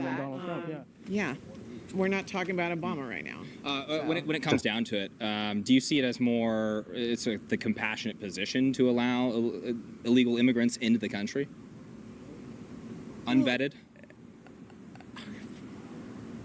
Trump than Donald Trump. Yeah. We're not talking about Obama right now. When it comes down to it, do you see it as more, the compassionate position to allow illegal immigrants into the country? Unvetted?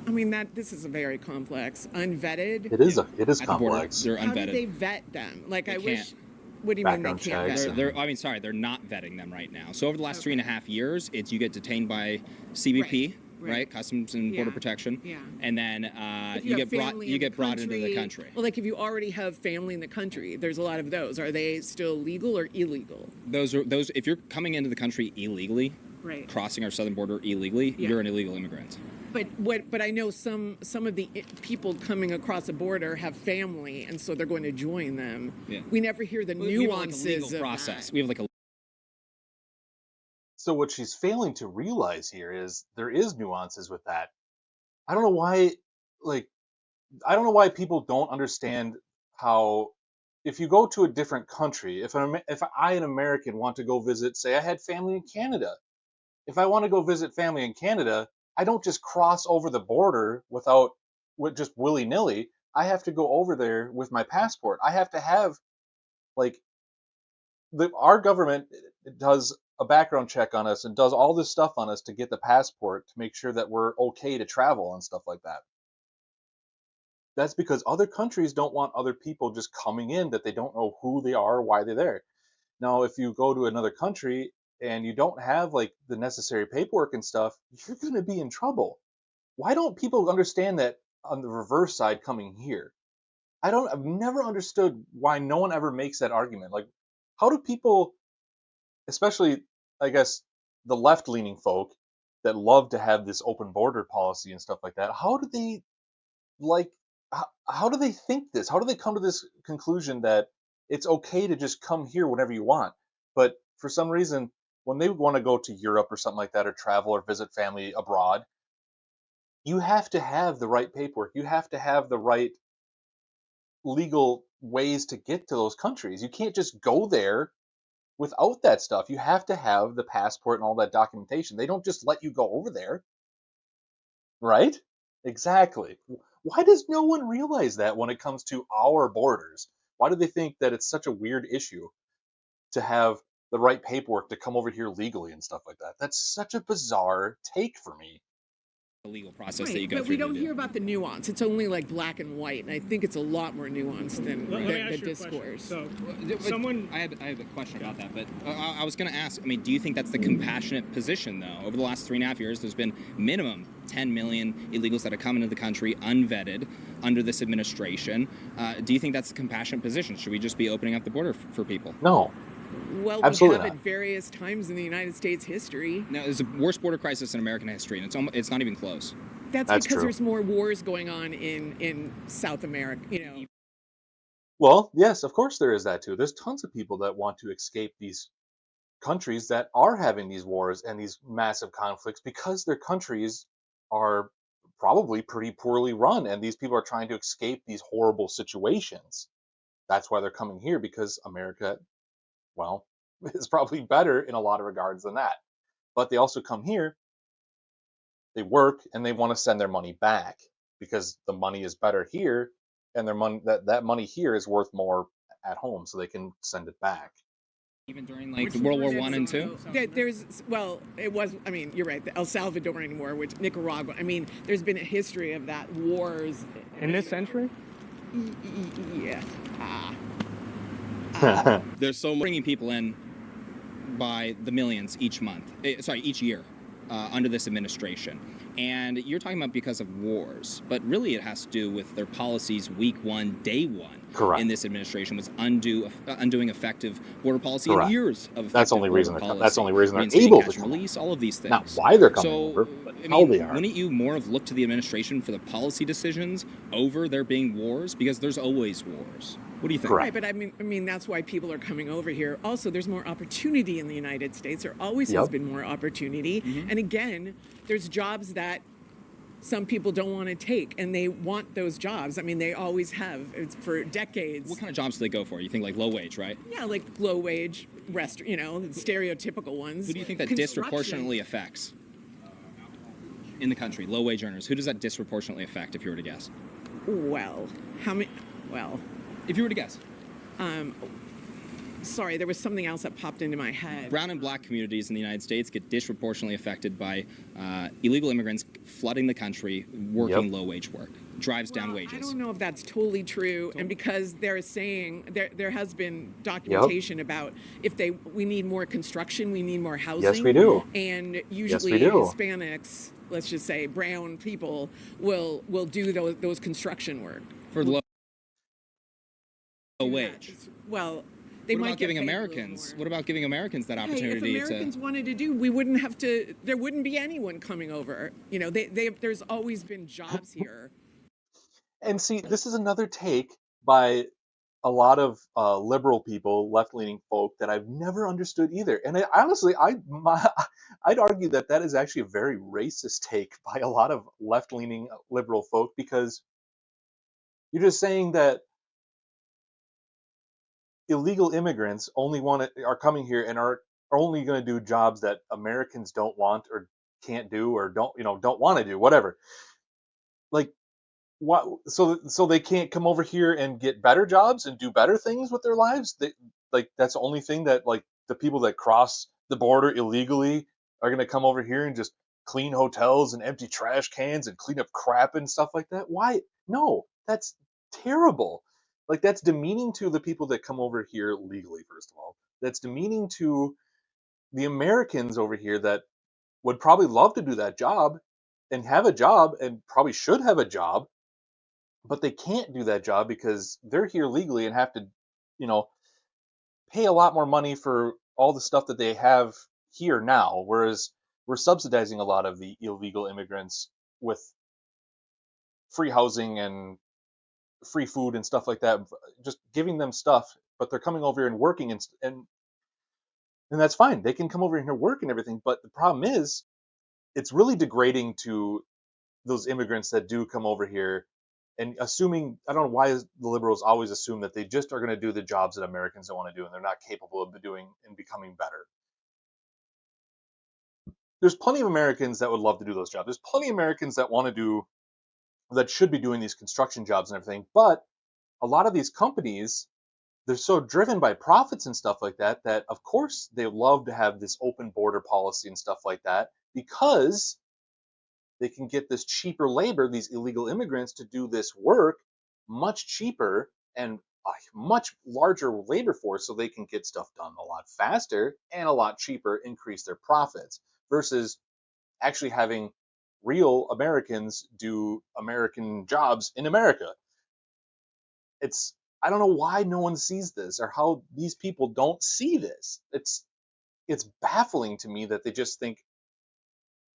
I mean, this is a very complex. Unvetted. It is At the border, complex. they're How do unvetted. they vet them? Like, They I wish. can't. What do you mean they Background can't checks vet and- them? They're not vetting them right now. So over the last 3.5 years, you get detained by CBP, right? Customs and Border Protection. Yeah. And then If you have get family brought into the country. Well, like if you already have family in the country, there's a lot of those. Are they still legal or illegal? Those if you're coming into the country illegally, Right. crossing our southern border illegally, Yeah. you're an illegal immigrant. But I know some of the people coming across the border have family, and so they're going to join them. Yeah. We never hear the nuances we have like a legal of process. that. We have like a So what she's failing to realize here is there is nuances with that. I don't know why, people don't understand how, if you go to a different country, if I, an American, want to go visit, say I had family in Canada, if I want to go visit family in Canada, I don't just cross over the border with just willy-nilly. I have to go over there with my passport. I have to have, our government does a background check on us and does all this stuff on us to get the passport to make sure that we're okay to travel and stuff like that. That's because other countries don't want other people just coming in that they don't know who they are or why they're there. Now, if you go to another country and you don't have the necessary paperwork and stuff, you're going to be in trouble. Why don't people understand that on the reverse side coming here? I've never understood why no one ever makes that argument. How do people, especially, I guess, the left-leaning folk that love to have this open border policy and stuff like that, how do they think this? How do they come to this conclusion that it's okay to just come here whenever you want? But for some reason, when they want to go to Europe or something like that, or travel or visit family abroad, you have to have the right paperwork. You have to have the right legal ways to get to those countries. You can't just go there without that stuff. You have to have the passport and all that documentation. They don't just let you go over there. Right? Exactly. Why does no one realize that when it comes to our borders? Why do they think that it's such a weird issue to have the right paperwork to come over here legally and stuff like that? That's such a bizarre take for me. legal process that you go but through. we don't hear about the nuance. It's only black and white, and I think it's a lot more nuanced than Let me the ask you a discourse. question. I have a question about that, but I was going to ask, do you think that's the compassionate position, though? Over the last 3.5 years, there's been minimum 10 million illegals that have come into the country unvetted under this administration. Do you think that's the compassionate position? Should we just be opening up the border for people? No. Well, Absolutely we have not. at various times in the United States history. No, it's the worst border crisis in American history, and it's not even close. That's That's because true. there's more wars going on in South America. Well, yes, of course there is that too. There's tons of people that want to escape these countries that are having these wars and these massive conflicts because their countries are probably pretty poorly run, and these people are trying to escape these horrible situations. That's why they're coming here, because America, well, is probably better in a lot of regards than that. But they also come here, they work, and they want to send their money back because the money is better here, and their money that money here is worth more at home, so they can send it back. Even during World War I and II? It was, you're right, the El Salvadorian War, which Nicaragua, there's been a history of that, wars. In this century? Yeah. There's so much bringing people in by the millions each year under this administration. And you're talking about because of wars, but really it has to do with their policies week one, day one. Correct. In this administration was undoing effective border policy Correct. and years of effective That's the only reason border policy. that's the only reason they're Reinstating able catch to and release, all of these things. Not why they're coming over, but how they are. Wouldn't you more have looked to the administration for the policy decisions over there being wars? Because there's always wars. What do you think? Right, but that's why people are coming over here. Also, there's more opportunity in the United States. There always has been more opportunity. Mm-hmm. And again, there's jobs that some people don't want to take, and they want those jobs. They always have. It's for decades. What kind of jobs do they go for? You think low wage, right? Yeah, low wage, stereotypical ones. Who do you think that disproportionately affects? in the country, low-wage earners. Who does that disproportionately affect, if you were to guess? Well, how many? Well, If you were to guess. sorry, there was something else that popped into my head. Brown and black communities in the United States get disproportionately affected by illegal immigrants flooding the country, working low-wage work. Drives down wages. I don't know if that's totally true, and because they're saying there has been documentation about we need more construction, we need more housing. Yes, we do. And usually we do. Hispanics, let's just say brown people, will do those construction work For low wage. Well, they What might about get giving paid a little Americans? more. What about giving Americans that Hey, if opportunity Americans to? wanted to do, we wouldn't have to. There wouldn't be anyone coming over. You know, there's always been jobs here. And see, this is another take by a lot of liberal people, left-leaning folk that I've never understood either. And honestly, I'd argue that is actually a very racist take by a lot of left-leaning liberal folk, because you're just saying that illegal immigrants are coming here and are only going to do jobs that Americans don't want or can't do or don't want to do, whatever. Like, what? So they can't come over here and get better jobs and do better things with their lives? That's the only thing that, like, the people that cross the border illegally are going to come over here and just clean hotels and empty trash cans and clean up crap and stuff like that? Why? No, that's terrible. Like, that's demeaning to the people that come over here legally, first of all. That's demeaning to the Americans over here that would probably love to do that job and have a job and probably should have a job, but they can't do that job because they're here legally and have to, pay a lot more money for all the stuff that they have here now, whereas we're subsidizing a lot of the illegal immigrants with free housing and free food and stuff like that, just giving them stuff, but they're coming over here and working, and that's fine. They can come over here and work and everything, but the problem is it's really degrading to those immigrants that do come over here, and assuming, I don't know why the liberals always assume that they just are going to do the jobs that Americans don't want to do and they're not capable of doing and becoming better. There's plenty of Americans that would love to do those jobs. There's plenty of Americans that should be doing these construction jobs and everything, but a lot of these companies, they're so driven by profits and stuff like that, that of course they love to have this open border policy and stuff like that, because they can get this cheaper labor, these illegal immigrants, to do this work much cheaper and a much larger labor force, so they can get stuff done a lot faster and a lot cheaper, increase their profits, versus actually having real Americans do American jobs in America. I don't know why no one sees this, or how these people don't see this. It's baffling to me that they just think,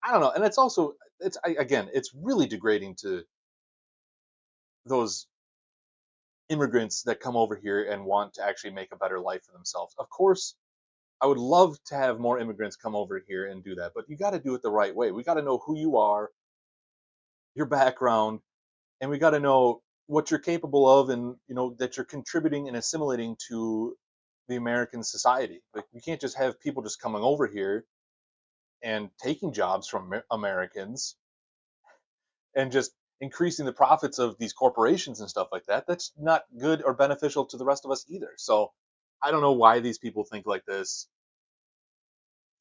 I don't know. And it's really degrading to those immigrants that come over here and want to actually make a better life for themselves. Of course, I would love to have more immigrants come over here and do that, but you got to do it the right way. We got to know who you are, your background, and we got to know what you're capable of, and that you're contributing and assimilating to the American society. Like, you can't just have people just coming over here and taking jobs from Americans and just increasing the profits of these corporations and stuff like that. That's not good or beneficial to the rest of us either. So I don't know why these people think like this.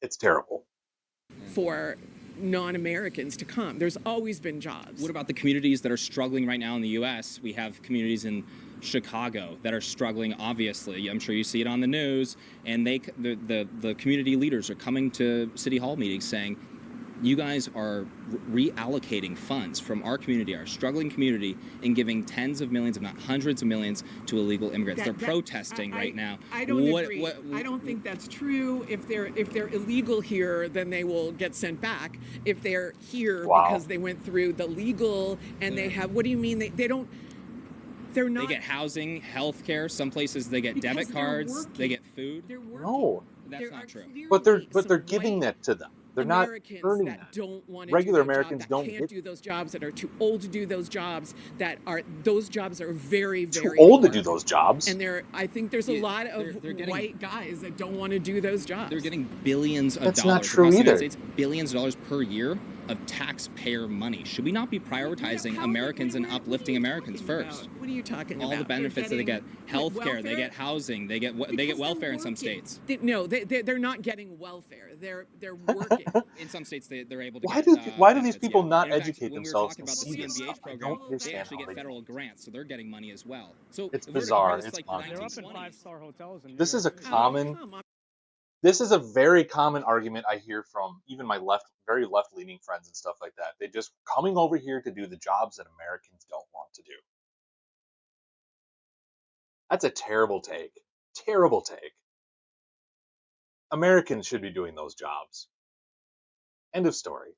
It's terrible. For non-Americans to come. There's always been jobs. What about the communities that are struggling right now in the U.S.? We have communities in Chicago that are struggling, obviously. I'm sure you see it on the news, and the community leaders are coming to City Hall meetings saying, you guys are reallocating funds from our community, our struggling community, and giving tens of millions, if not hundreds of millions, to illegal immigrants. They're protesting right now. I don't agree. I don't think that's true. If they're illegal here, then they will get sent back. If they're here because they went through the legal and they have, what do you mean? They don't. They're not. They get housing, health care. Some places they get debit cards. They get food. No, that's not true. But they're giving that to them. They're Americans not earning that that. don't want to Regular do that Americans job, that don't can't do those jobs, that are too old to do those jobs, those jobs are very, very too old hard. to do those jobs. And I think there's a lot of white guys that don't want to do those jobs. They're getting billions of That's dollars not true across the either. United States, billions of dollars per year of taxpayer money. Should we not be prioritizing Americans and uplifting Americans first? What are you talking All about? the benefits that they get, health care, they welfare? get housing, they get welfare in some states. No, they're not getting welfare. They're working. In some states, they're able to Why get why do these benefits, people yeah. not And in fact, educate when we were themselves talking and about the see this CMBH stuff? I program, don't they understand actually how get they federal don't. grants, so they're getting money as well. So It's if we were to bizarre. compare this It's to like the They're up bonkers. in 1920s, five-star hotels in New This York is a City. common. Come on. This is a very common argument I hear from even my very left-leaning friends and stuff like that. They just coming over here to do the jobs that Americans don't want to do. That's a terrible take. Terrible take. Americans should be doing those jobs. End of story.